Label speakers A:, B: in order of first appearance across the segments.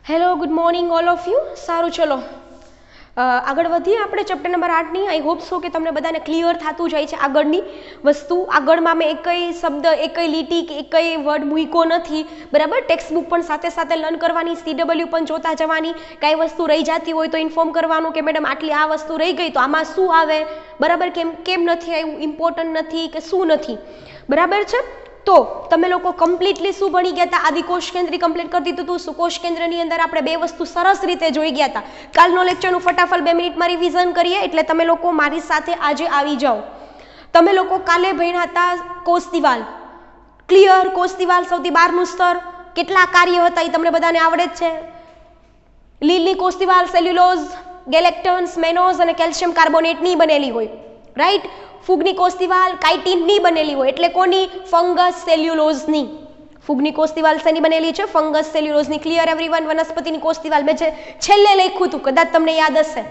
A: Hello, good morning all of you. સારું, ચલો આગળ વધીએ આપણે ચેપ્ટર નંબર 8ની. આઈ હોપ સો કે તમને બધાને ક્લિયર થતું જાય છે આગળની વસ્તુ. આગળમાં મેં એકય શબ્દ, એકય લીટી કે એકય વર્ડ મૂક્યો નથી, બરાબર. ટેક્સ્ટ બુક પણ સાથે સાથે લર્ન કરવાની, CW પણ જોતા જવાની. કાંઈ વસ્તુ રહી જતી હોય તો ઇન્ફોર્મ કરવાનું કે મેડમ આટલી આ વસ્તુ રહી ગઈ તો આમાં શું આવે, બરાબર, કેમ નથી આવ્યું, ઇમ્પોર્ટન્ટ નથી કે શું નથી, બરાબર છે. તો તમે લોકો કમ્પ્લીટલી શું ભણી ગયા હતા? આદિ કોષ કેન્દ્ર કમ્પ્લીટ કરી દીધું હતું. સુકોષ કેન્દ્રની અંદર આપણે બે વસ્તુ સરસ રીતે જોઈ ગયા હતા. કાલનો લેક્ચરનું ફટાફટ 2 મિનિટમાં રિવિઝન કરીએ, એટલે તમે લોકો મારી સાથે આજે આવી જાઓ. તમે લોકો કાલે ભણ્યા હતા કોષ દિવાલ, ક્લિયર? કોષ દિવાલ સૌથી બહારનું સ્તર, કેટલા કાર્ય હતા એ તમને બધાને આવડે જ છે. લીલની કોષ દિવાલ સેલ્યુલોઝ, ગેલેક્ટન્સ, મેનોઝ અને કેલ્શિયમ કાર્બોનેટની બનેલી હોય, રાઈટ. ફૂગની કોષ દિવાલ કાઇટિનની બનેલી હોય, એટલે કોની? ફંગસ સેલ્યુલોઝની. ફૂગની કોષ દિવાલ શેની બનેલી છે? ફંગસ સેલ્યુલોઝની. Clear everyone? વનસ્પતિની કોષ દિવાલ મેં જે છેલ્લે લખ્યું હતું, કદાચ તમને યાદ હશે,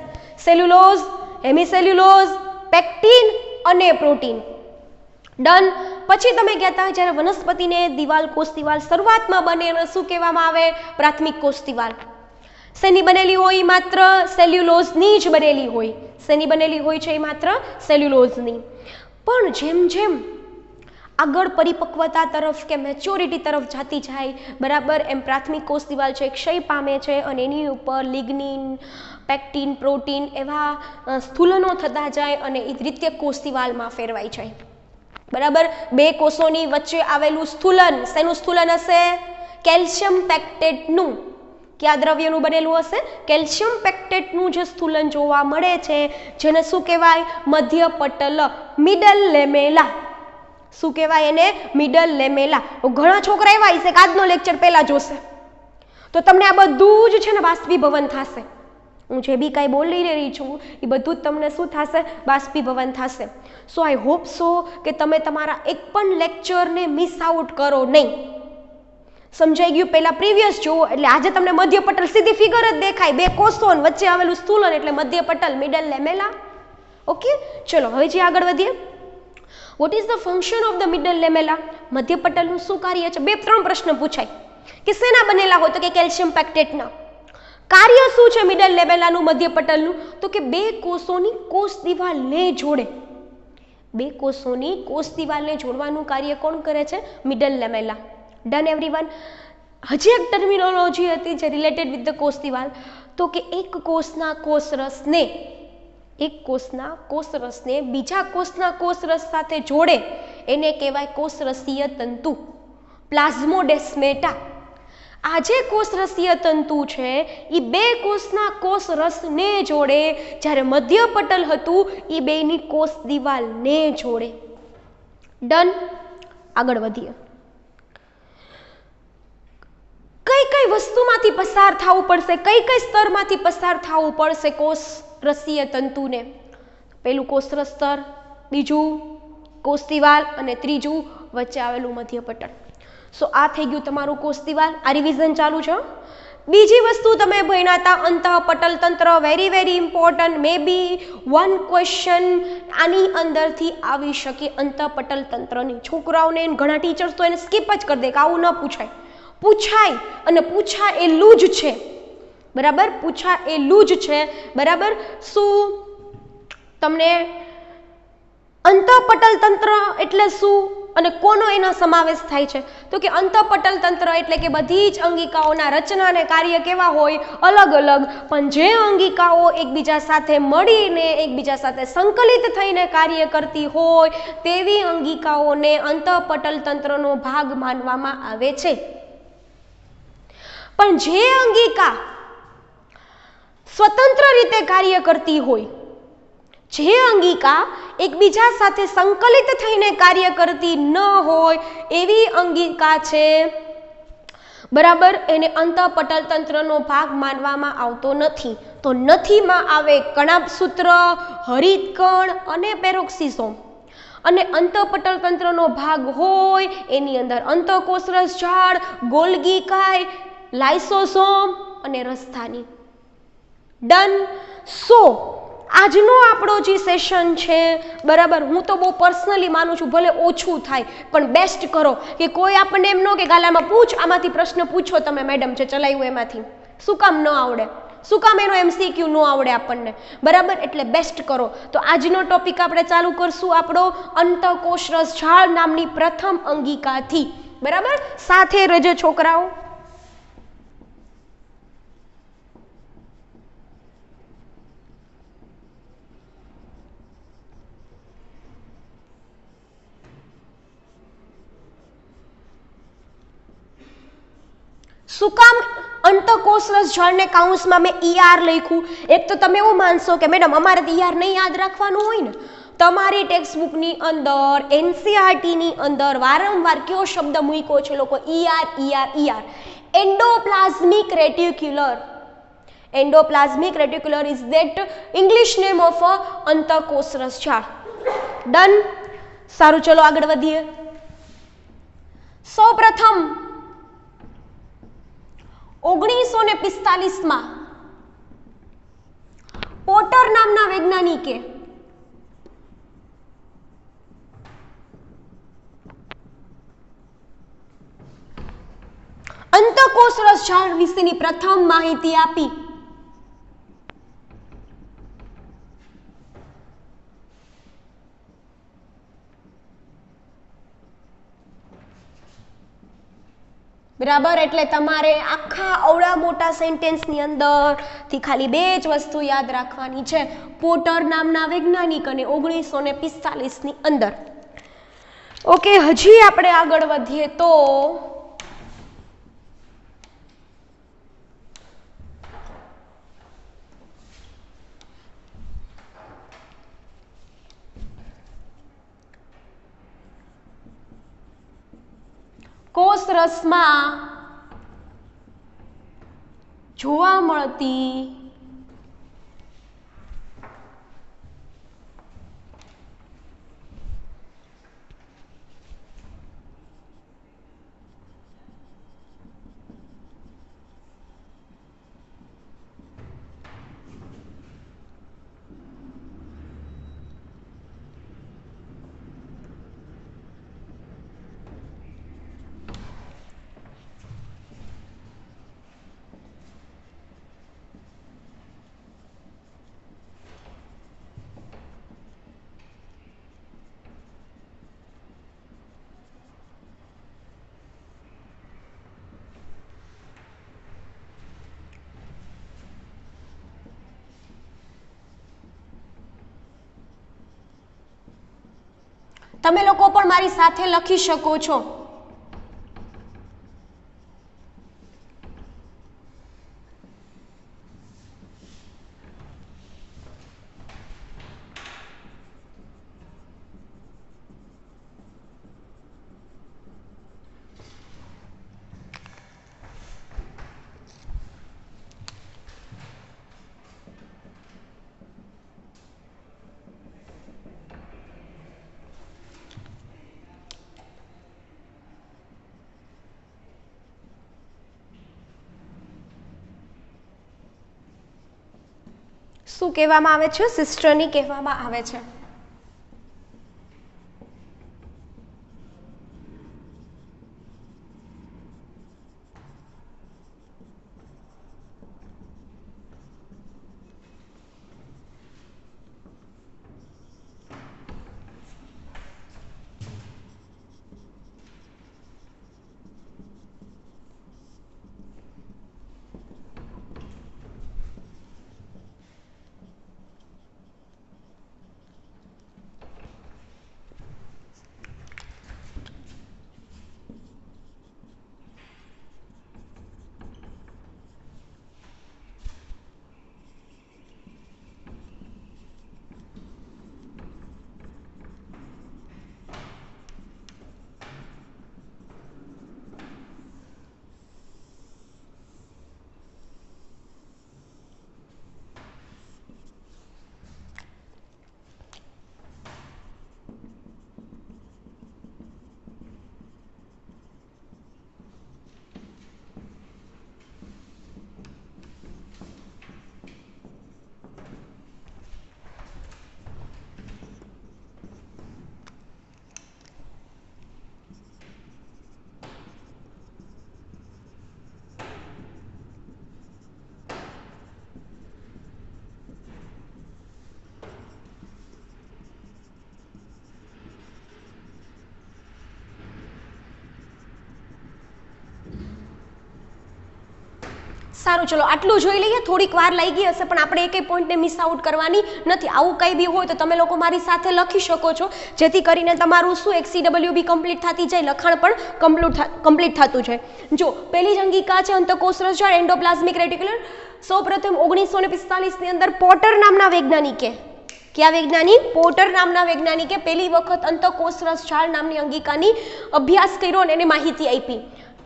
A: સેલ્યુલોઝ, હેમિસેલ્યુલોઝ, પેક્ટિન અને પ્રોટીન. ડન. પછી તમે ગયા હતા જ્યારે વનસ્પતિને દિવાલ, કોષ દિવાલ શરૂઆતમાં બને એને શું કહેવામાં આવે? પ્રાથમિક કોષ દિવાલ. શેની બનેલી હોય? માત્ર સેલ્યુલોઝની જ બનેલી હોય. શેની બનેલી હોય છે? એ માત્ર સેલ્યુલોઝની. પણ જેમ જેમ આગળ પરિપક્વતા તરફ કે મેચ્યોરિટી તરફ જતી જાય, બરાબર, એમ પ્રાથમિક કોષ દિવાલ છે ક્ષય પામે છે અને એની ઉપર લિગ્નિન, પેક્ટિન, પ્રોટીન એવા સ્થૂલનો થતા જાય અને એ દ્વિતીય કોષ દિવાલમાં ફેરવાઈ જાય, બરાબર. બે કોષોની વચ્ચે આવેલું સ્થૂલન, શેનું સ્થૂલન હશે? કેલ્શિયમ પેક્ટેટનું. કયા દ્રવ્યનું બનેલું હશે? કેલ્શિયમ પેક્ટેટનું જે સ્થૂલન જોવા મળે છે, જેને શું કહેવાય? મધ્ય પટલ, મિડલ લેમેલા. શું કહેવાય એને? મિડલ લેમેલા. ઘણા છોકરા એવા હશે કે આજનો લેક્ચર પહેલા જોશે, તો તમને આ બધું જ છે ને બાષ્પીભવન થશે. હું જે બી કાંઈ બોલી રહી છું એ બધું જ તમને શું થશે? બાષ્પીભવન થશે. સો આઈ હોપ સો કે તમે તમારા એક પણ લેક્ચરને મિસ આઉટ કરો નહીં. સમજાઈ ગયું? પહેલા પ્રીવિયસ જુઓ એટલે આજે તમને મધ્ય પટલ સીધી ફિગર જ દેખાય, બે કોષો વચ્ચે આવેલું સ્થૂલન એટલે મધ્ય પટલ, મિડલ લેમેલા. ઓકે, ચલો હવે જે આગળ વધીએ. What is the function of the middle lamella? મધ્ય પટલનું શું કાર્ય છે? 2-3 પ્રશ્ન પૂછાય કે શેના બનેલા હોય, તો કે કેલ્શિયમ પેક્ટેટના. કાર્ય શું છે મિડલ લેમેલાનું, મધ્ય પટલનું? તો કે બે કોષોની કોષ દિવાલને જોડે. બે કોષોની કોષ દિવાલને જોડવાનું કાર્ય કોણ કરે છે? Middle lamella. Done everyone? હજી એક ટર્મિનોલોજી હતી જે રિલેટેડ વિથ ધ કોષ દિવાલ, તો કે એક કોષના કોષરસને બીજા કોષના કોષરસ સાથે જોડે એને કહેવાય કોષરસીય તંતુ, પ્લાઝ્મોડેસ્મેટા. આ જે કોષરસીય તંતુ છે એ બે કોષના કોષરસને જોડે, જ્યારે મધ્ય પટલ હતું એ બેની કોષ દિવાલને જોડે. ડન. આગળ વધીએ. કઈ વસ્તુમાંથી પસાર થવું પડશે? કઈ સ્તરમાંથી પસાર થવું પડશે કોષ રસીય તંતુને? પેલું કોષરસ સ્તર, બીજું કોષ દિવાલ અને ત્રીજું વચ્ચે આવેલું મધ્ય પટલ. સો આ થઈ ગયું તમારું કોષ દિવાલ. આ રિવિઝન ચાલુ છે. બીજી વસ્તુ તમે ભણ્યા હતા અંતઃપટલ તંત્ર. Very very important. May be 1 question આની અંદરથી આવી શકે અંતઃપટલ તંત્રની. છોકરાઓને ઘણા ટીચર્સ તો એને સ્કીપ જ કરી દે કે આવું ન પૂછાય. પૂછાય અને પૂછાયેલું જ છે, બરાબર. પૂછાયેલું જ છે, બરાબર. શું તમને અંતઃપટલ તંત્ર એટલે શું અને કોનો એનો સમાવેશ થાય છે? તો કે અંતઃપટલ તંત્ર એટલે કે બધી જ અંગિકાઓના રચના અને કાર્ય કેવા હોય? અલગ અલગ, પણ જે અંગિકાઓ એકબીજા સાથે મળીને, એકબીજા સાથે સંકલિત થઈને કાર્ય કરતી હોય તેવી અંગિકાઓને અંતઃપટલ તંત્રનો ભાગ માનવામાં આવે છે. પણ જે અંગિકા સ્વતંત્ર રીતે કાર્ય કરતી હોય, જે અંગિકા એકબીજા સાથે સંકલિત થઈને કાર્ય કરતી ન હોય એવી અંગિકા છે, બરાબર, એને અંતઃપટલ તંત્રનો ભાગ માનવામાં આવતો નથી. તો નથીમાં આવે કણાભસૂત્ર, હરિતકણ અને પેરોક્સિસોમ. અને અંતઃપટલ તંત્રનો ભાગ હોય એની અંદર અંતઃકોષરસ ઝાડ, ગોલ્ગી કાય, લાઇસોસોમ અને રસધાની. ડન. સો આજનો આપણો જે સેશન છે, બરાબર, હું તો બહુ પર્સનલી માનું છું, ભલે ઓછું થાય પણ બેસ્ટ કરો કે કોઈ આપણને એમ ન કે ગાલામાં પૂછ, આમાંથી પ્રશ્ન પૂછો તમે મેડમ જે ચલાવ્યું એમાંથી. શું કામ ન આવડે? શું કામ એનો MCQ ન આવડે આપણને? બરાબર, એટલે બેસ્ટ કરો. તો આજનો ટોપિક આપણે ચાલુ કરશું આપણો અંતઃકોષરસ ઝાડ નામની પ્રથમ અંગિકાથી. બરાબર, સાથે રહેજો છોકરાઓ. શું કામ અંતઃકોષરસ ઝાડને કાઉન્સમાં મેં ER લખ્યું? એક તો તમે એવું માનશો કે મેડમ અમારે તો ER નહીં યાદ રાખવાનું હોય ને. તમારી ટેક્સ્ટબુકની અંદર NCERTની અંદર વારંવાર કયો શબ્દ મૂક્યો છે લોકો? ER. Endoplasmic reticular. Endoplasmic reticular is that English name of અંતઃકોષરસ ઝાડ. ડન. સારું, ચલો આગળ વધીએ. સૌપ્રથમ 1945 પોટર નામના વૈજ્ઞાનિકે અંતઃકોષરસ ઝાડ વિશેની પ્રથમ માહિતી આપી. બરાબર, એટલે તમારે આખા અવળા મોટા સેન્ટેન્સની અંદરથી ખાલી બે જ વસ્તુ યાદ રાખવાની છે. પોટર નામના વૈજ્ઞાનિક અને 1945ની અંદર. ઓકે, હજી આપણે આગળ વધીએ તો કોષરસમાં જોવા મળતી તમે લોકો પણ મારી સાથે લખી શકો છો. શું કહેવામાં આવે છે? સિસ્ટરની કહેવામાં આવે છે. સારું, ચલો આટલું જોઈ લઈએ. થોડીક વાર લાગી હશે પણ આપણે એકેય પોઈન્ટને મિસ આઉટ કરવાની નથી. આવું કંઈ બી હોય તો તમે લોકો મારી સાથે લખી શકો છો, જેથી કરીને તમારું શું એક CWB કમ્પ્લીટ થતી જાય, લખાણ પણ કમ્પ્લીટ થતું જાય. જો પહેલી જ અંગિકા છે અંતઃકોષ રસજાળ એન્ડોપ્લાઝમિક રેટિક્યુલર. સૌપ્રથમ 1945 ની અંદર પોટર નામના વૈજ્ઞાનિકે, કયા વૈજ્ઞાનિક? પોટર નામના વૈજ્ઞાનિકે પહેલી વખત અંતઃકોષ રસજાળ નામની અંગિકાની અભ્યાસ કર્યો અને એને માહિતી આપી.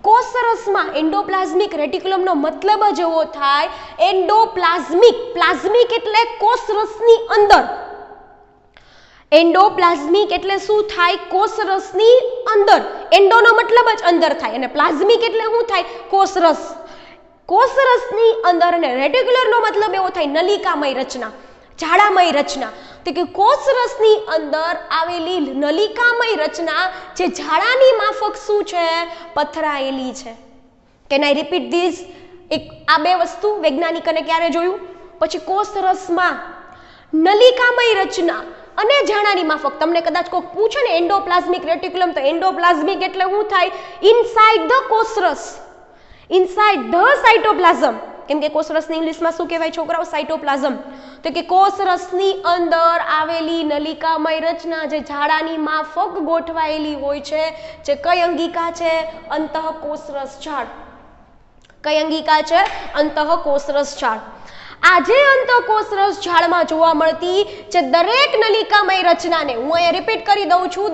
A: કોષરસમાં એન્ડોપ્લાઝમિક રેટિક્યુલમનો મતલબ જ એવો થાય એન્ડોપ્લાઝમિક, પ્લાઝમિક એટલે કોષરસની અંદર. એન્ડોપ્લાઝમિક એટલે શું થાય? કોષરસની અંદર. એન્ડોનો મતલબ જ અંદર થાય અને પ્લાઝમિક એટલે શું થાય? કોષરસ. કોષરસની અંદર અને રેટિક્યુલરનો મતલબ એવો થાય નલિકામય રચના, ઝાડામય રચના. તો કે કોષરસની અંદર આવેલી નલિકામય રચના જે ઝાડાની માફક શું છે? પથરાયેલી છે. Can I repeat this? આ બે વસ્તુ વૈજ્ઞાનિકોને ક્યારે જોયું? પછી કોષરસમાં નલિકામય રચના અને ઝાડાની માફક. તમને કદાચ કોઈ પૂછે ને એન્ડોપ્લાઝમિક રેટિક્યુલમ, તો એન્ડોપ્લાઝમિક એટલે શું થાય? ઇનસાઇડ ધ કોષરસ, ઇનસાઇડ ધ સાઇટોપ્લાઝમ. કેમ કે કોષરસની ઇંગ્લિશમાં શું કહેવાય છોકરાઓ? સાઇટોપ્લાઝમ. તો કે કોષરસની અંદર આવેલી નલિકામય રચના જે ઝાડાની માફક ગોઠવાયેલી હોય છે, જે કઈ અંગિકા છે? અંતઃકોષ રસજાળ. કઈ અંગિકા છે? અંતઃકોષ રસજાળ. આજે અંતઃકોષ રસજાળમાં જોવા મળતી જે દરેક નલિકામય રચનાને હું અહીંયા રિપીટ કરી દઉં છું,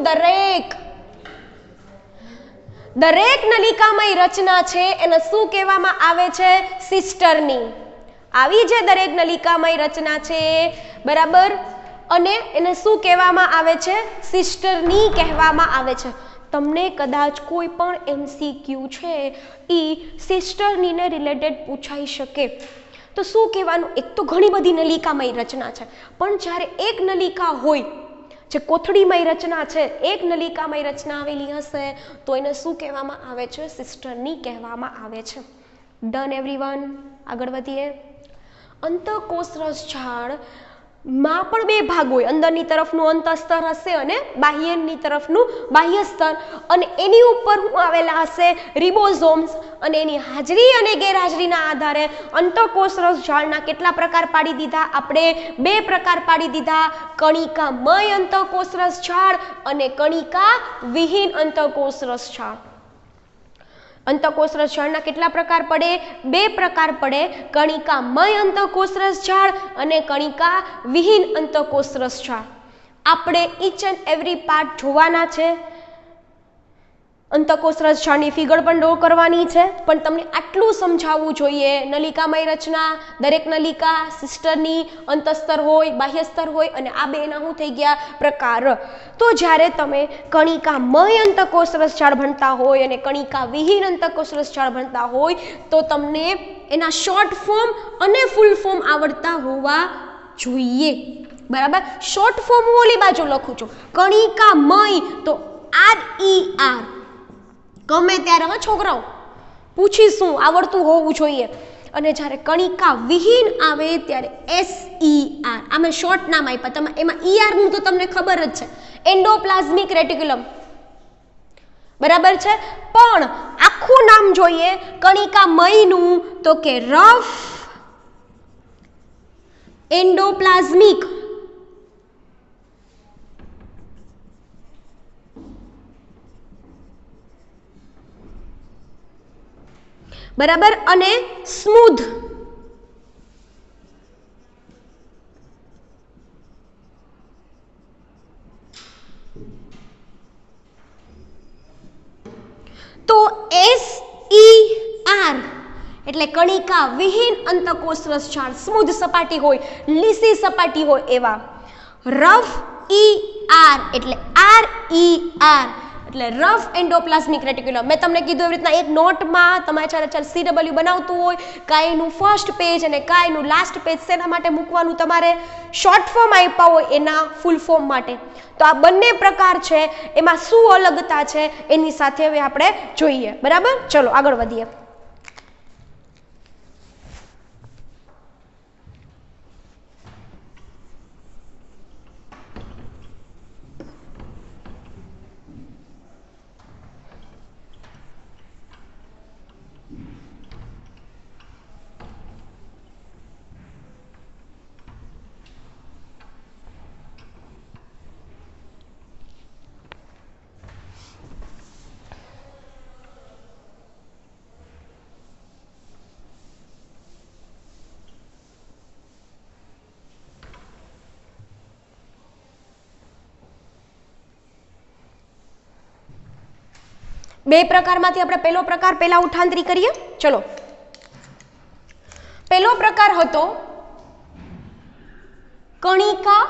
A: દરેક નલિકામય રચના છે એને શું કહેવામાં આવે છે? સિસ્ટરની. આવી જે દરેક નલિકામય રચના છે, બરાબર, અને એને શું કહેવામાં આવે છે? સિસ્ટરની કહેવામાં આવે છે. તમને કદાચ કોઈ પણ MCQ છે એ સિસ્ટરનીને રિલેટેડ પૂછાઈ શકે તો શું કહેવાનું? એક તો ઘણી બધી નલિકામય રચના છે, પણ જ્યારે એક નલિકા હોય, જે કોથળીમય રચના છે, એક નલિકામય રચના આવેલી હશે તો એને શું કહેવામાં આવે છે? સિસ્ટરની કહેવામાં આવે છે. Done everyone? આગળ વધીએ. અંતઃકોષ રસજાળ માં પણ બે ભાગ હોય. અંદરની તરફનું અંતઃસ્તર હશે અને બાહ્યની તરફનું બાહ્ય સ્તર, અને એની ઉપર શું આવેલા હશે? રિબોઝોમ્સ. અને એની હાજરી અને ગેરહાજરીના આધારે અંતઃકોષ રસજાળના કેટલા પ્રકાર પાડી દીધા? આપણે બે પ્રકાર પાડી દીધા, કણિકામય અંતઃકોષ રસજાળ અને કણિકા વિહીન અંતઃકોષ રસજાળ. અંતઃકોષ રસજાળના કેટલા પ્રકાર પડે? બે પ્રકાર પડે, કણિકામય અંતઃકોષ રસજાળ અને કણિકા વિહીન અંતઃકોષ રસજાળ. આપણે ઈચ એન્ડ એવરી પાર્ટ જોવાના છે. અંતઃકોષ રસજાળની ફિગર પણ ડ્રો કરવાની છે, પણ તમને આટલું સમજાવવું જોઈએ. નલિકામય રચના, દરેક નલિકા સિસ્ટરની અંતઃસ્તર હોય, બાહ્ય સ્તર હોય, અને આ બેના શું થઈ ગયા? પ્રકાર. તો જ્યારે તમે કણિકામય અંતઃકોષ રસજાળ ભણતા હોય અને કણિકા વિહીન અંતઃકોષ રસજાળ ભણતા હોય તો તમને એના શોર્ટ ફોર્મ અને ફૂલ ફોર્મ આવડતા હોવા જોઈએ. બરાબર? શોર્ટ ફોર્મ હું ઓલી બાજુ લખું છું. કણિકામય તો RER. ગમે ત્યારે હવે છોકરાઓ પૂછીશું, આવડતું હોવું જોઈએ. અને જ્યારે કણિકા વિહીન આવે ત્યારે SER. આ મેં શોર્ટ નામ આપ્યા. તમે એમાં ER નું તો તમને ખબર જ છે, એન્ડોપ્લાઝમિક રેટિક્યુલમ. બરાબર છે? પણ આખું નામ જોઈએ કણિકામયનું તો કે રફ એન્ડોપ્લાઝમિક. બરાબર? અને સ્મૂધ. તો SER એટલે કણિકા વિહીન અંતઃકોષ રસજાળ. સ્મૂધ સપાટી હોય, લીસી સપાટી હોય એવા. રફ ER એટલે RER એટલે રફ એન્ડોપ્લાઝમિક રેટિક્યુલમ. મેં તમને કીધું એવી રીતના એક નોટમાં તમારે ચારે CW બનાવતું હોય, કાંઈનું ફર્સ્ટ પેજ અને કાંઈનું લાસ્ટ પેજ શેના માટે મૂકવાનું? તમારે શોર્ટ ફોર્મ આપ્યા હોય એના ફૂલ ફોર્મ માટે. તો આ બંને પ્રકાર છે, એમાં શું અલગતા છે એની સાથે હવે આપણે જોઈએ. બરાબર? ચલો આગળ વધીએ. બે પ્રકારમાંથી આપણે પહેલો પ્રકાર પહેલા ઉઠાંતરી કરીએ. ચલો, પહેલો પ્રકાર હતો કણિકા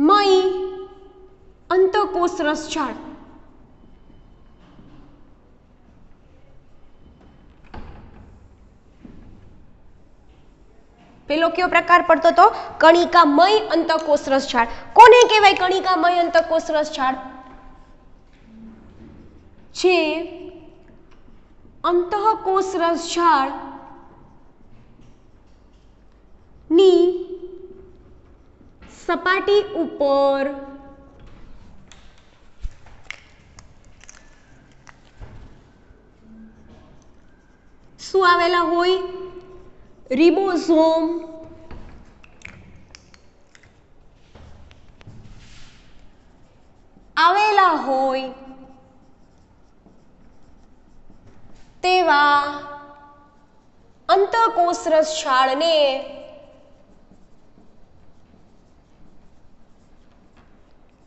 A: મય અંતઃકોષ રસજાળ. પેલો કયો પ્રકાર પડતો હતો? કણિકામય અંતઃકોષ રસજાળ. કોને કહેવાય કણિકામય અંતઃકોષ રસજાળ? જે અંતઃકોષ રસજાળ ની સપાટી ઉપર શું આવેલા હોય? રિબોઝોમ આવેલા હોય તેવા અંતઃકોષ રસજાળને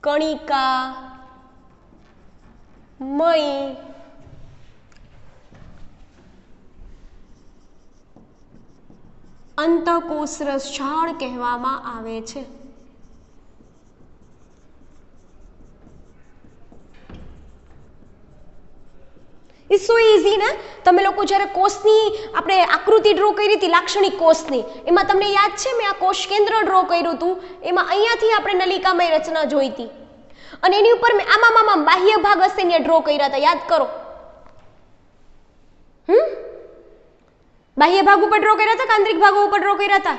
A: કણિકામય અંતઃકોષ રસજાળ કહેવામાં આવે છે. ઇટ્સ સો ઇઝી ને? તમે લોકો જ્યારે કોષની આપણે આકૃતિ ડ્રો કરી હતી લાક્ષણિક કોષની, એમાં તમને યાદ છે મેં આ કોષ કેન્દ્ર ડ્રો કર્યું હતું, એમાં અહીંયાથી આપણે નલિકામય રચના જોઈ હતી અને એની ઉપર મેં આમાં બાહ્ય ભાગ હશે ને ડ્રો કર્યા હતા, યાદ કરો. બાહ્ય ભાગ ઉપર ડ્રો કર્યા હતા કે આંતરિક ભાગો ઉપર ડ્રો કર્યા હતા?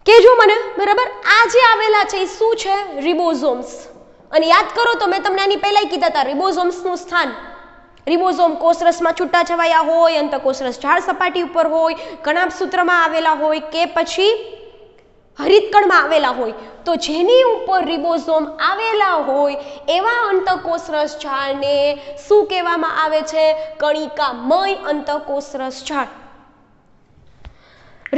A: કેજો મને. બરાબર, આ જે આવેલા છે એ શું છે? રિબોઝોમ્સ. અને યાદ કરો તો મેં તમને આની પહેલા કીધા હતા રિબોઝોમ્સનું સ્થાન. રિબોઝોમ કોષરસમાં છૂટા છવાયા હોય, અંતઃકોષરસ ઝાડ સપાટી ઉપર હોય, કણાભસૂત્રમાં આવેલા હોય કે પછી હરિતકણમાં આવેલા હોય, તો જેની ઉપર રિબોઝોમ આવેલા હોય એવા અંતઃકોષરસ ઝાડને શું કહેવામાં આવે છે? કણિકામય અંતઃકોષરસ ઝાડ.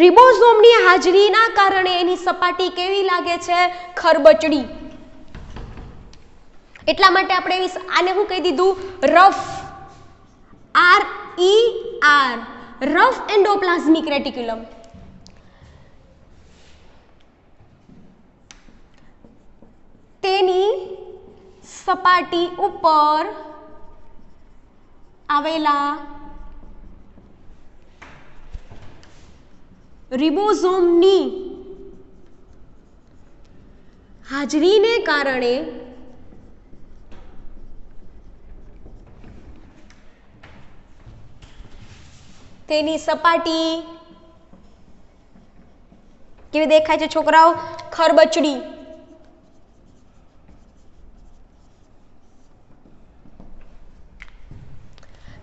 A: રિબોઝોમની હાજરીના કારણે એની સપાટી કેવી લાગે છે? ખરબચડી. એટલા માટે આપણે આને શું કહી દીધું? Rough. RER, rough endoplasmic reticulum. તેની સપાટી ઉપર આવેલા રિબોઝોમની હાજરીને કારણે તેની સપાટી કેવી દેખાય છે છોકરાઓ? ખરબચડી.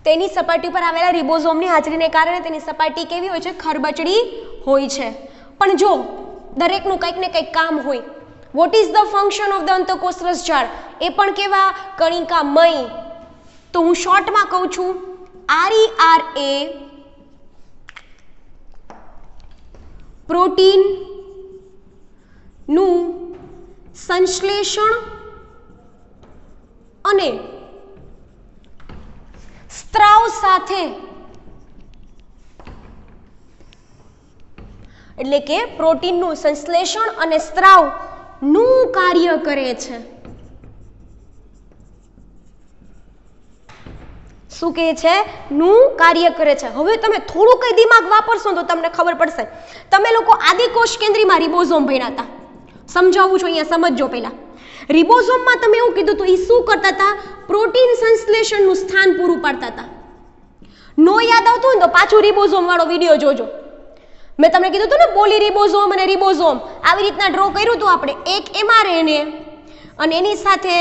A: તેની સપાટી પર આવેલા રિબોઝોમની હાજરીને કારણે તેની સપાટી કેવી હોય છે? ખરબચડી હોય છે. પણ જો દરેકનું કંઈક ને કંઈક કામ હોય. What is the function of the અંતઃકોષરસ ઝાડ? એ પણ કેવા? કણિકામય. તો હું શોર્ટમાં કહું છું RER એ પ્રોટીન નું સંશ્લેષણ અને સ્ત્રાવ સાથે, એટલે કે પ્રોટીનનું સંશ્લેષણ અને સ્ત્રાવ નું કાર્ય કરે છે. શું કહે છે? નું કાર્ય કરે છે. હવે તમે થોડું કઈ દિમાગ વાપરશો તો તમને ખબર પડશે. તમે લોકો આદિકોષ કેન્દ્રીમાં રિબોઝોમ ભણ્યા હતા, સમજાવું છું, અહીંયા સમજજો. પહેલા રિબોઝોમમાં તમે એવું કીધું તો એ શું કરતા હતા? પ્રોટીન સંશ્લેષણનું સ્થાન પૂરું પાડતા હતા. નો યાદ આવતું હોય તો પાછું રિબોઝોમ વાળો વિડીયો જોજો. મેં તમને કીધું હતું ને પોલી રિબોઝોમ અને રિબોઝોમ આવી રીતના ડ્રો કર્યું હતું આપણે. એક mRNA અને એની સાથે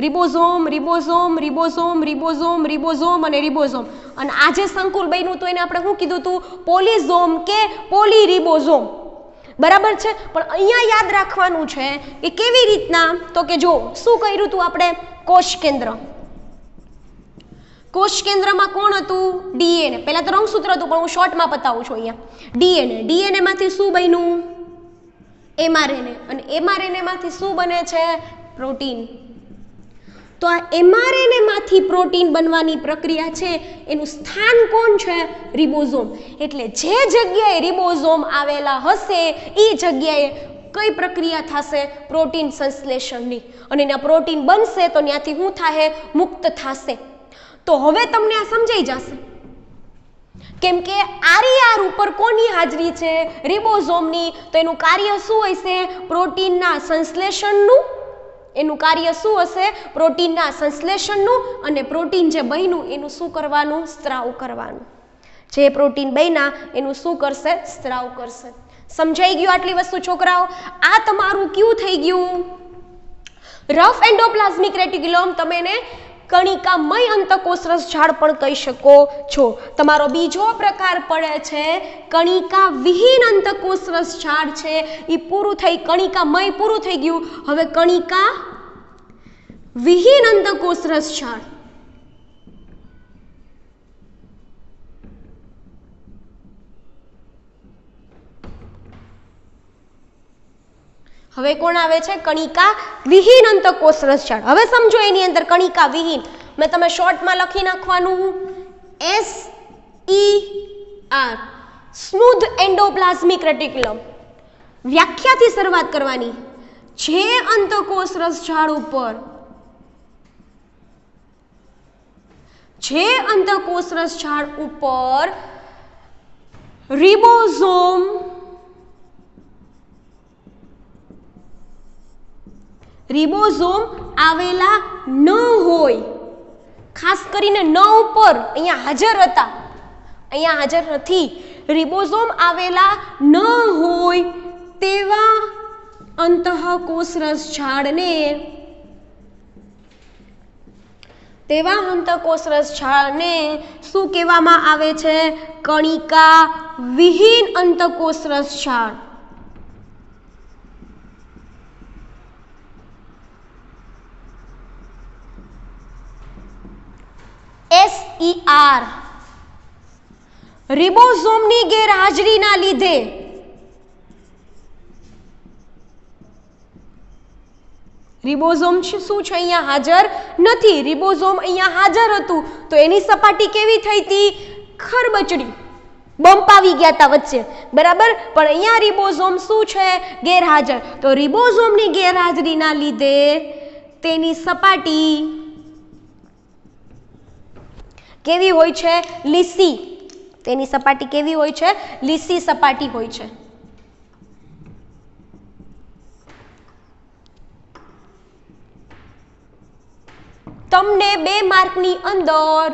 A: ribosome, ribosome, ribosome, ribosome, ribosome અને રિબોઝોમ. અને આ જે સંકુલ બન્યું હતું એને આપણે શું કીધું હતું? પોલિઝોમ કે પોલીરિબોઝોમ. બરાબર છે? પણ અહીંયા યાદ રાખવાનું છે કે કેવી રીતના, તો કે જો શું કર્યું હતું આપણે? કોષ કેન્દ્ર. કોષ કેન્દ્રમાં કોણ હતું? DNA. પહેલા તો રંગસૂત્ર હતું પણ હું શોર્ટમાં બતાવું છું અહીંયા. DNA માંથી શું બન્યું? mRNA. અને mRNA માંથી શું બને છે? પ્રોટીન. તો આ mRNA માંથી પ્રોટીન બનવાની પ્રક્રિયા છે એનું સ્થાન કોણ છે? રિબોઝોમ. એટલે જે જગ્યાએ રિબોઝોમ આવેલા હશે એ જગ્યાએ કઈ પ્રક્રિયા થશે? પ્રોટીન સંશ્લેષણની. અને એના પ્રોટીન બનશે તો ત્યાંથી શું થશે? મુક્ત થશે. તો હવે તમને આ સમજાઈ જશે કેમ કે RER ઉપર કોની હાજરી છે? રિબોઝોમની. તો એનું કાર્ય શું હશે? પ્રોટીનના સંશ્લેષણનું. એનું કાર્ય શું હશે? પ્રોટીનના સંશ્લેષણનું. અને પ્રોટીન જે બન્યું એનું શું કરવાનું? સ્ત્રાવ કરવાનું. જે પ્રોટીન બન્યા એનું શું કરશે? સ્ત્રાવ કરશે. સમજાઈ ગયું આટલી વસ્તુ છોકરાઓ? આ તમારું કયું થઈ ગયું? Rough endoplasmic reticulum. તમે એને કણિકામય અંતઃકોષરસ ઝાડ પણ કહી શકો છો. તમારો બીજો પ્રકાર પડે છે કણિકા વિહીન અંતઃકોષરસ ઝાડ છે. એ પૂરું થઈ, કણિકામય પૂરું થઈ ગયું. હવે કણિકા વિહીન અંતઃકોષરસ ઝાડ. હવે કોણ આવે છે? કણિકા વિહીન અંતઃકોષરસ ઝાડ. હવે સમજો એની અંદર કણિકા વિહીન. મેં તમે શોર્ટમાં લખી નાખવાનું SER, સ્મૂધ એન્ડોપ્લાઝમિક રેટિક્યુલમ. વ્યાખ્યાથી શરૂઆત કરવાની. જે અંતઃકોષરસ ઝાડ ઉપર રિબોઝોમ આવેલા ન હોય, ખાસ કરીને ન ઉપર, અહીંયા હાજર હતા, અહીંયા હાજર નથી, રિબોઝોમ આવેલા ન હોય તેવા અંતઃકોષરસ ઝાડને શું કહેવામાં આવે છે? કણિકા વિહીન અંતઃકોષરસ ઝાડ. SER. રિબોઝોમની ગેરહાજરીના લીધે રિબોઝોમ શું છે? અહીંયા હાજર નથી. રિબોઝોમ અહીંયા હાજર હતું તો એની સપાટી કેવી થઈ હતી? ખરબચડી, બમ્પ આવી ગયા હતા વચ્ચે, બરાબર. પણ અહીંયા રિબોઝોમ શું છે? ગેરહાજર. તો રિબોઝોમની ગેરહાજરીના લીધે તેની સપાટી કેવી હોય છે? લીસી. તેની સપાટી કેવી હોય છે? લીસી સપાટી હોય છે. તમને 2 માર્કની અંદર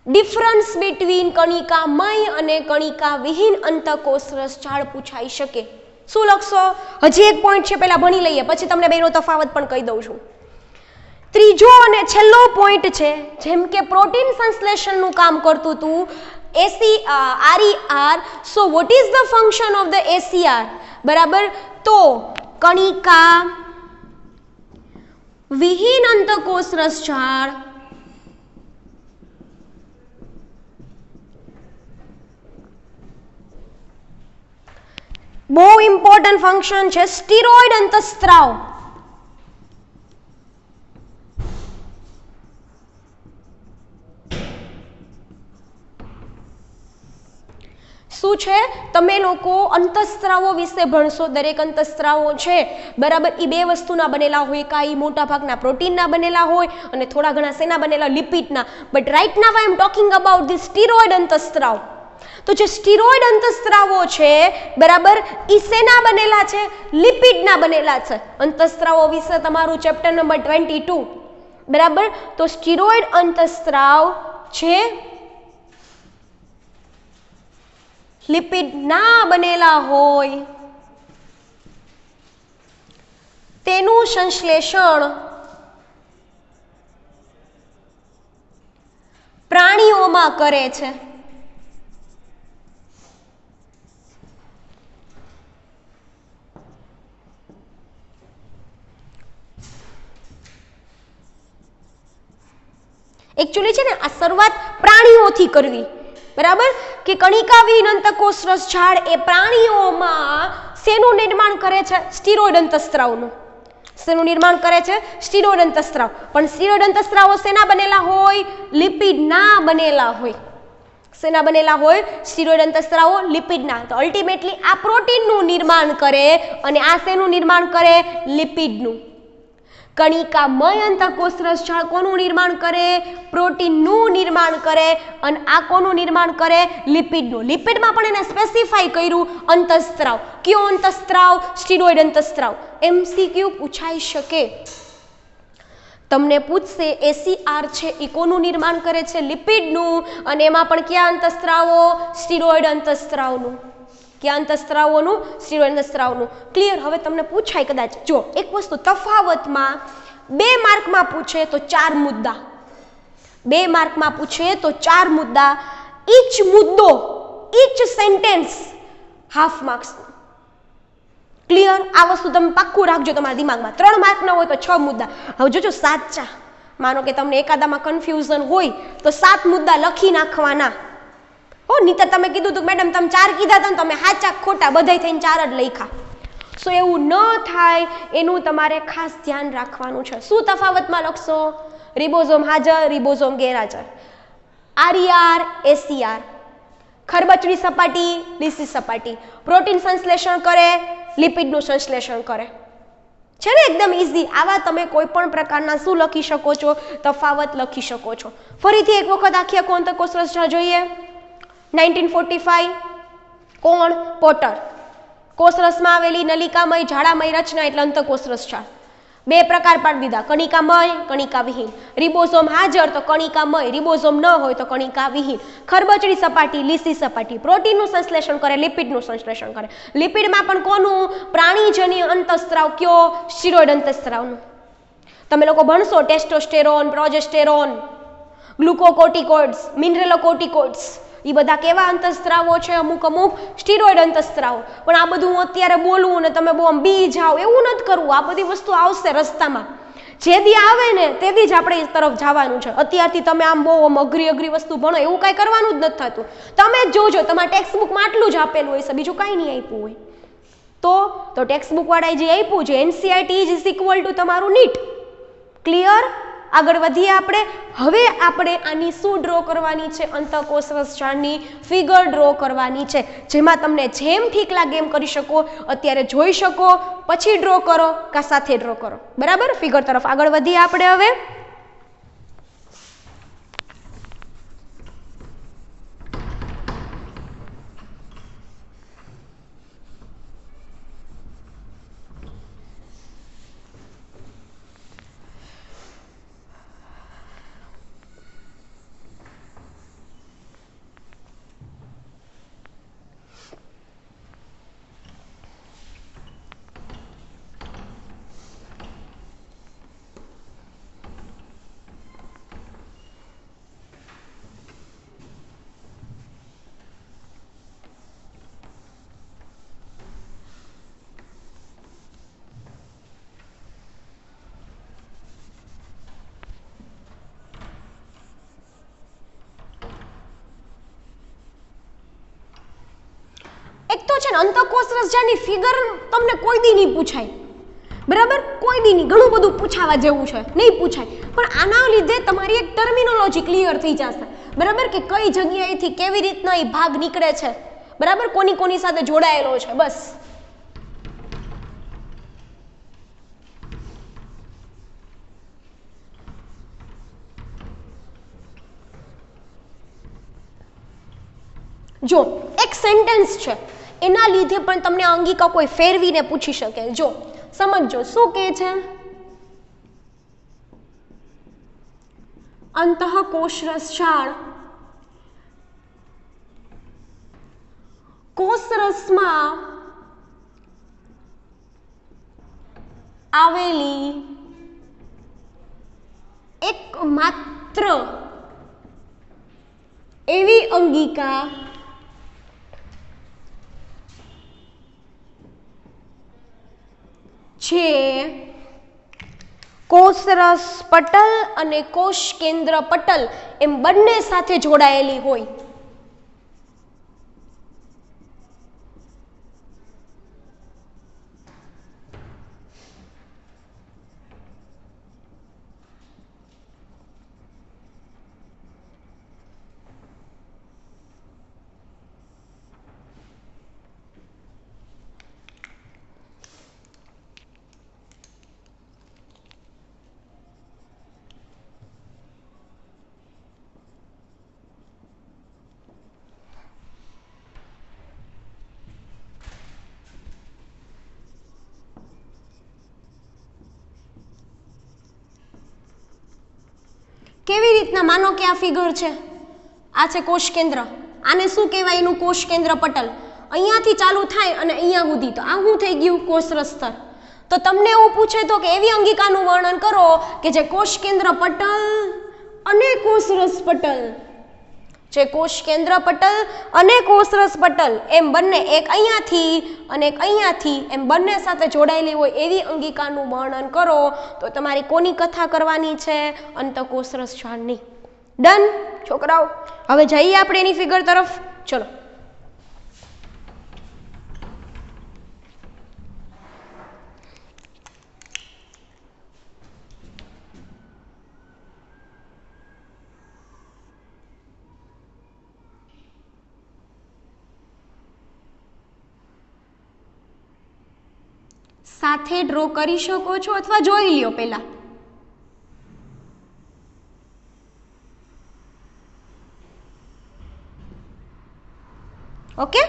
A: ડિફરન્સ બિટવીન કણિકામય અને કણિકા વિહીન અંતઃકોષરસ ઝાડ પૂછાઈ શકે. શું લખશો? હજી એક પોઈન્ટ છે, પહેલા ભણી લઈએ, પછી તમને બેનો તફાવત પણ કહી દઉં છું. ત્રીજો અને છેલ્લો પોઈન્ટ છે, જેમ કે પ્રોટીન સંશ્લેષણનું કામ કરતું હતું RER. So what is the function of the SER? બરાબર. તો કણિકા વિહીન અંતઃકોષરસ ઝાડ બહુ ઇમ્પોર્ટન્ટ ફંક્શન છે સ્ટીરોઇડ અંતઃસ્ત્રાવ. શું છે? તમે લોકો અંતઃસ્ત્રાવો વિશે ભણશો. દરેક અંતઃસ્ત્રાવો છે, બરાબર, એ 2 વસ્તુના બનેલા હોય. કાંઈ મોટા ભાગના પ્રોટીનના બનેલા હોય અને થોડા ઘણા શેના બનેલા? લિપિડના. But right now I am talking about the steroid અંતઃસ્ત્રાવ. તો જે સ્ટીરોઇડ અંતઃસ્ત્રાવો છે, બરાબર, એ શેના બનેલા છે? લિપિડના બનેલા છે. અંતઃસ્ત્રાવો વિશે તમારું ચેપ્ટર નંબર 22, બરાબર. તો સ્ટીરોઇડ અંતઃસ્ત્રાવ છે લિપિડ ના બનેલા હોય, તેનું સંશ્લેષણ પ્રાણીઓમાં કરે છે. એકચ્યુઅલી છે ને આ શરૂઆત પ્રાણીઓથી કરવી, બરાબર, કે કણિકા વિહીન અંતઃકોષરસ ઝાડ એ પ્રાણીઓમાં શેનું નિર્માણ કરે છે? સ્ટીરોઇડ અંતઃસ્ત્રાવનું. શેનું નિર્માણ કરે છે? સ્ટીરોઇડ અંતઃસ્ત્રાવ. પણ સ્ટીરોઇડ અંતઃસ્ત્રાવો શેના બનેલા હોય? લિપિડના બનેલા હોય. શેના બનેલા હોય? સ્ટીરોઇડ અંતઃસ્ત્રાવો લિપિડના. તો અલ્ટિમેટલી આ પ્રોટીનનું નિર્માણ કરે અને આ શેનું નિર્માણ કરે? લિપિડનું. કણિકામય અંતઃકોષ રસજાળ કોનું નિર્માણ કરે? પ્રોટીનનું નિર્માણ કરે અને આ કોનું નિર્માણ કરે? લિપિડનું. લિપિડમાં પણ એને સ્પેસિફાઈ કર્યું અંતઃસ્ત્રાવ. કયો અંતઃસ્ત્રાવ? સ્ટીરોઇડ અંતઃસ્ત્રાવ. MCQ પૂછાઈ શકે. તમને પૂછશે ACR છે એ કોનું નિર્માણ કરે છે? લિપિડનું. અને એમાં પણ કયા અંતઃસ્ત્રાવો? સ્ટીરોઇડ અંતઃસ્ત્રાવનું. કયા અંતઃસ્ત્રાવોનું? સ્ટીરોઇડ અંતઃસ્ત્રાવનું. ક્લિયર? હવે તમને પૂછાય કદાચ, જો એક વસ્તુ તફાવતમાં 2 માર્કમાં પૂછે તો 4 મુદ્દા. 2 માર્કમાં પૂછે તો 4 મુદ્દા. ઈચ મુદ્દો, each sentence half marks. Clear? આ વસ્તુ તમે પાક્કું રાખજો તમારા દિમાગમાં. 3 માર્કના હોય તો 6 મુદ્દા. હવે જોજો સાચા, માનો કે તમને એકાદામાં કન્ફ્યુઝન હોય તો 7 મુદ્દા લખી નાખવાના. નીતર તમે કીધું હતું મેડમ તમે 4 કીધા હતા ને તમે સાચા ખોટા બધાય થઈને 4 જ લખ્યા. સો એવું ન થાય એનું તમારે ખાસ ધ્યાન રાખવાનું છે. શું તફાવતમાં લખશો? રિબોઝોમ હાજર, રિબોઝોમ ગેરહાજર. RER, ACR. ખરબચડી સપાટી, લીસી સપાટી. પ્રોટીન સંશ્લેષણ કરે, લિપિડનું સંશ્લેષણ કરે. છે ને એકદમ ઈઝી. આવા તમે કોઈ પણ પ્રકારના શું લખી શકો છો? તફાવત લખી શકો છો. ફરીથી એક વખત આખી આખો અંતઃકોષ રચના જોઈએ. 1945 કોણ? પોટર. કોષરસમાં આવેલી નલિકામય ઝાડામય રચના એટલે અંતઃકોષ રસજાળ. 2 પ્રકાર પાડી દીધા, કણિકામય, કણિકાવિહીન. રિબોઝોમ હાજર તો કણિકામય, રિબોઝોમ ન હોય તો કણિકાવિહીન. ખરબચડી સપાટી, લીસી સપાટી. પ્રોટીનનું સંશ્લેષણ કરે, લિપિડનું સંશ્લેષણ કરે. લિપિડમાં પણ કોનું? પ્રાણીજન્ય અંતઃસ્ત્રાવ. કયો? સ્ટીરોઇડ અંતઃસ્ત્રાવનું. તમે લોકો ભણશો ટેસ્ટોસ્ટેરોન, પ્રોજેસ્ટેરોન, ગ્લુકોકોર્ટિકોઇડ્સ, મિનરલોકોર્ટિકોઇડ્સ. એ બધા કેવા અંતઃસ્ત્રાવો છે? અમુક સ્ટીરોઇડ અંતઃસ્ત્રાવો. પણ આ બધું હું અત્યારે બોલું ને તમે બહુ બી જાઓ એવું નથી કરવું. આ બધી વસ્તુ આવશે રસ્તામાં. જે દી આવે ને તે દી જ આપણે એ તરફ જવાનું છે. અત્યારથી તમે આમ બહુ અઘરી વસ્તુ ભણો એવું કાંઈ કરવાનું જ નથી થતું. તમે જ જોજો તમારા ટેક્સ્ટબુકમાં આટલું જ આપેલું હોય છે, બીજું કાંઈ નહીં આપ્યું હોય. તો ટેક્સ્ટબુક વાળાએ જે આપ્યું છે NCERT ઇઝ ઇક્વલ ટુ તમારું નીટ. ક્લિયર? આગળ વધીએ આપણે. હવે આપણે આની શું ડ્રો કરવાની છે? અંતઃકોષ રસજાળની ફિગર ડ્રો કરવાની છે, જેમાં તમને જેમ ઠીક લાગે એમ કરી શકો. અત્યારે જોઈ શકો, પછી ડ્રો કરો કા સાથે ડ્રો કરો. બરાબર? ફિગર તરફ આગળ વધીએ આપણે હવે. એક તો છે ને અંતઃકોષ રસજાળની ફિગર તમને કોઈ દી નહીં પૂછાય. બરાબર? કોઈ દી નહીં. ઘણું બધું પૂછાવા જેવું છે, નહીં પૂછાય. પણ આના લીધે તમારી એક ટર્મિનોલોજી ક્લિયર થઈ જશે. બરાબર? કે કઈ જગ્યાએથી કેવી રીતના એ ભાગ નીકળે છે. બરાબર? કોની સાથે જોડાયેલો છે. બસ જો એક સેન્ટેન્સ છે એના લીધે પણ તમને અંગિકા કોઈ ફેરવીને પૂછી શકે. જો સમજો શું કહે છે? અંતઃકોષ રસજાળ કોષરસમાં આવેલી એકમાત્ર એવી અંગિકા છે કોષરસ પટલ અને કોષ કેન્દ્ર પટલ એમ બંને સાથે જોડાયેલી હોય. રીતના, માનો કે આ ફિગર છે, આ છે કોષ કેન્દ્ર, આને શું કહેવાય? એનું કોષ કેન્દ્ર પટલ. અહીંયાથી ચાલુ થાય અને અહીંયા સુધી, તો આ શું થઈ ગયું? કોષરસ સ્તર. તો તમને એવું પૂછે તો કે એવી અંગિકાનું વર્ણન કરો કે જે કોષ કેન્દ્ર પટલ અને કોષરસ પટલ, જે કોષ કેન્દ્ર પટલ અને કોષરસ પટલ એમ બંને, એક અહીંયાથી અને એક અહીંયાથી, એમ બંને સાથે જોડાયેલી હોય એવી અંગિકાનું વર્ણન કરો. તો તમારી કોની કથા કરવાની છે? અંતઃકોષરસ જાળની. ડન છોકરાઓ? હવે જઈએ આપણે એની ફિગર તરફ. ચલો. સાથે ડ્રો કરી શકો છો અથવા જોઈ લ્યો પહેલા. ઓકે,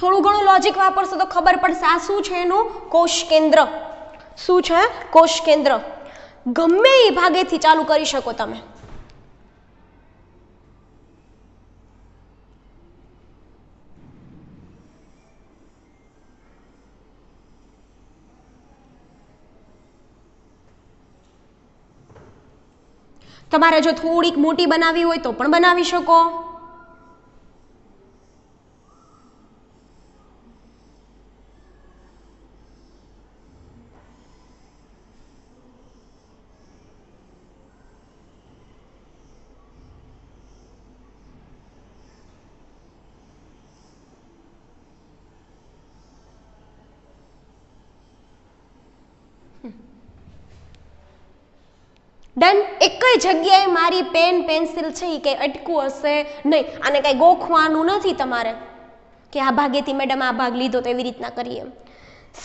A: થોડું ઘણું લોજિક વાપરશો તો ખબર પડશે. આ શું છે? એનું કોષ કેન્દ્ર. શું છે? કોષ કેન્દ્ર. ગમે એ ભાગેથી ચાલુ કરી શકો તમે. તમારે જો થોડીક મોટી બનાવવી હોય તો પણ બનાવી શકો. ડન. એક જ જગ્યાએ મારી પેન પેન્સિલ છે એ કંઈ અટકવું હશે નહીં. આને કંઈ ગોખવાનું નથી તમારે કે આ ભાગેથી મેડમ આ ભાગ લીધો તો એવી રીતના કરીએ.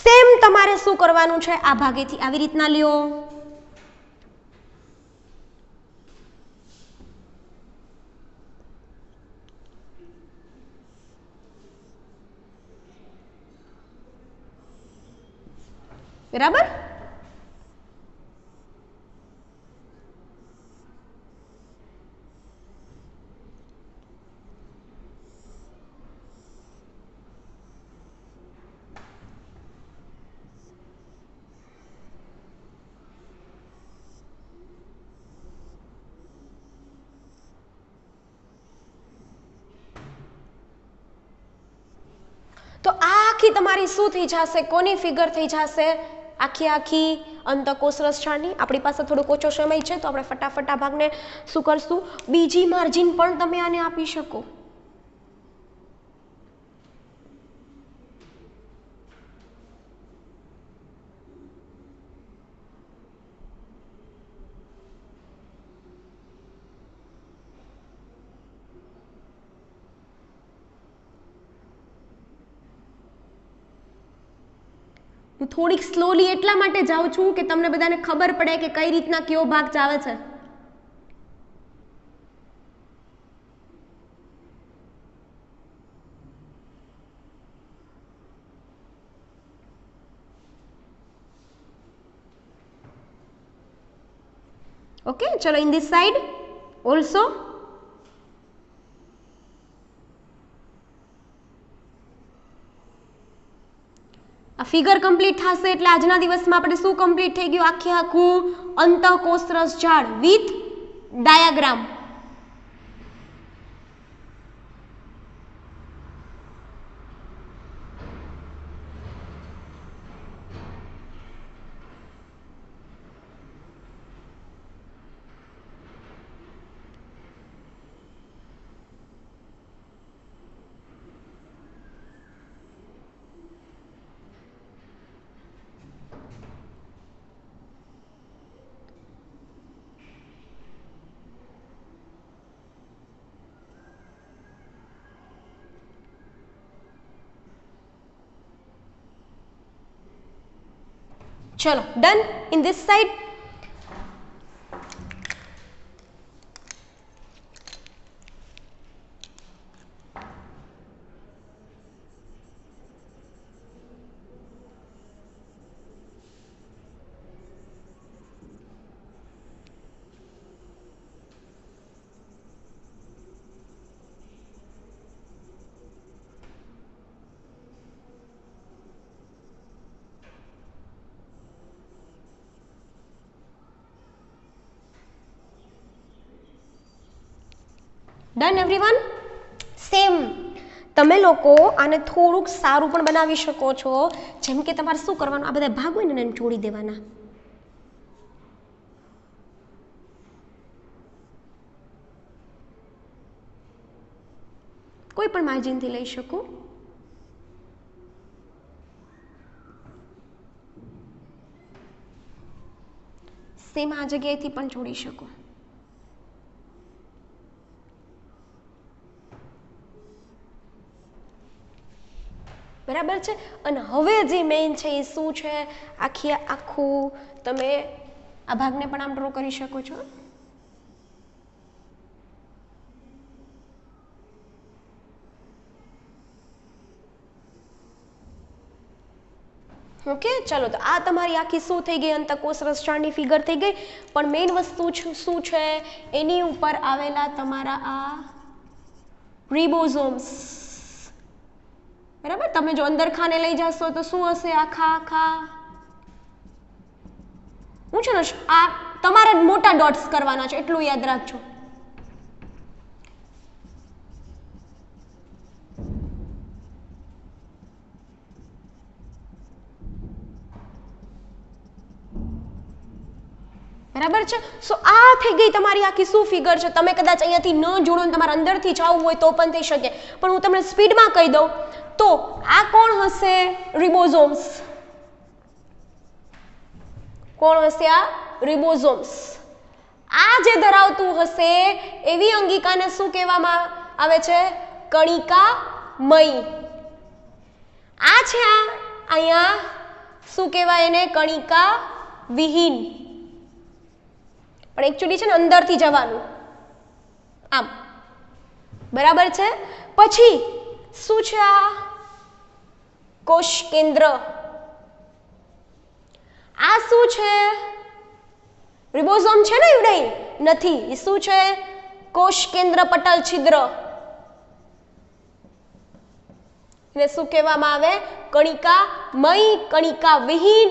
A: સેમ તમારે શું કરવાનું છે? આ ભાગેથી આવી રીતના લ્યો. બરાબર? તો આ આખી તમારી શું થઈ જશે? કોની ફિગર થઈ જશે? આખી અંતઃકોષરસ જાળની. આપણી પાસે થોડોક ઓછો સમય છે તો આપણે ફટાફટ આ ભાગને શું કરશું? બીજી માર્જિન પણ તમે આને આપી શકો. હું થોડીક સ્લોલી એટલા માટે જાઉં છું કે તમને બધાને ખબર પડે કે કઈ રીતના કયો ભાગ ચાલે છે. ઓકે, ચલો ઇન ધીસ સાઈડ ઓલ્સો. આ ફિગર કમ્પ્લીટ થશે એટલે આજના દિવસમાં આપણે શું કમ્પ્લીટ થઈ ગયું? આખું અંતઃકોષરસ જાળ વિથ ડાયાગ્રામ. ચલો done in this side. Done everyone. Same તમે લોકો આને થોડુંક સારું પણ બનાવી શકો છો. જેમ કે તમારે શું કરવાનું, આ બધા ભાગ હોય ને એને જોડી દેવાના. કોઈ પણ માર્જિનથી લઈ શકો. સેમ આ જગ્યાએથી પણ જોડી શકો. બરાબર છે. અને હવે જે મેઇન છે એ શું છે, આખું તમે આ ભાગને પણ આમ ડ્રો કરી શકો છો. ઓકે ચલો, તો આ તમારી આખી શું થઈ ગઈ, અંતઃકોષ રસજાળની ફિગર થઈ ગઈ. પણ મેઇન વસ્તુ શું છે, એની ઉપર આવેલા તમારા આ રિબોઝોમ્સ. બરાબર, તમે જો અંદર ખાને લઈ જશો તો શું હશે, આખા હું છે ને આ તમારે મોટા ડોટ્સ કરવાના છે, એટલું યાદ રાખજો. બરાબર છે. સો આ થઈ ગઈ તમારી આખી શું ફિગર છે. તમે કદાચ અહીંયાથી ન જોડો ને તમારે અંદરથી જવું હોય તો પણ થઈ શકે, પણ હું તમને સ્પીડમાં કહી દઉં તો આ કોણ હશે, રિબોઝોમ્સ. કોણ હશે આ રિબોઝોમ્સ. આ જે ધરાવતું હશે એવી અંગિકાને શું કહેવામાં આવે છે, કણિકામય. આ છે અહીંયા શું કહેવાય એને, કણિકા વિહીન. પણ એકચ્યુઅલી છે ને અંદરથી જવાનું આમ. બરાબર છે. પછી શું છે આ કોષ કેન્દ્ર. આ શું છે, રિબોઝોમ છે ને ઈવડે નથી, એ શું છે, કોષ કેન્દ્ર પટલ છિદ્ર. એને શું કહેવામાં આવે, કણિકામય, કણિકા વિહીન,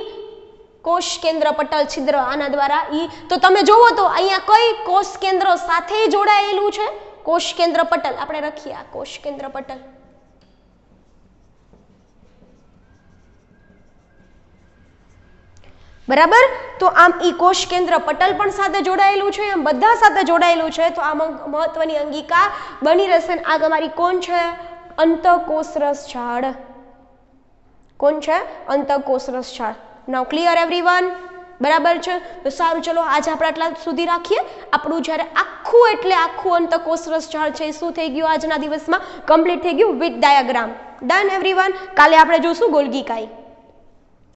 A: કોષ કેન્દ્ર પટલ છિદ્ર. આના દ્વારા તો તમે જોવો તો અહીંયા કઈ કોષ કેન્દ્ર સાથે જોડાયેલું છે, કોષ કેન્દ્ર પટલ. આપણે લખીએ આ કોષ કેન્દ્ર પટલ. બરાબર. તો આમ ઈ કોષ કેન્દ્ર પટલ પણ સાથે જોડાયેલું છે, એમ બધા સાથે જોડાયેલું છે. તો આ મહત્વની અંગિકા બની રહેશે. આ તમારી કોણ છે, અંતઃકોષ રસજાળ. કોણ છે, અંતઃકોષ રસજાળ. નાઉ ક્લિયર એવરીવન. બરાબર છે. તો સારું, ચલો આજે આપણે આટલા સુધી રાખીએ. આપણું જ્યારે આખું એટલે આખું અંતઃકોષ રસજાળ છે શું થઈ ગયું, આજના દિવસમાં કમ્પ્લીટ થઈ ગયું વિથ ડાયાગ્રામ. Done everyone. કાલે આપણે જોશું ગોલ્ગી કાઈ.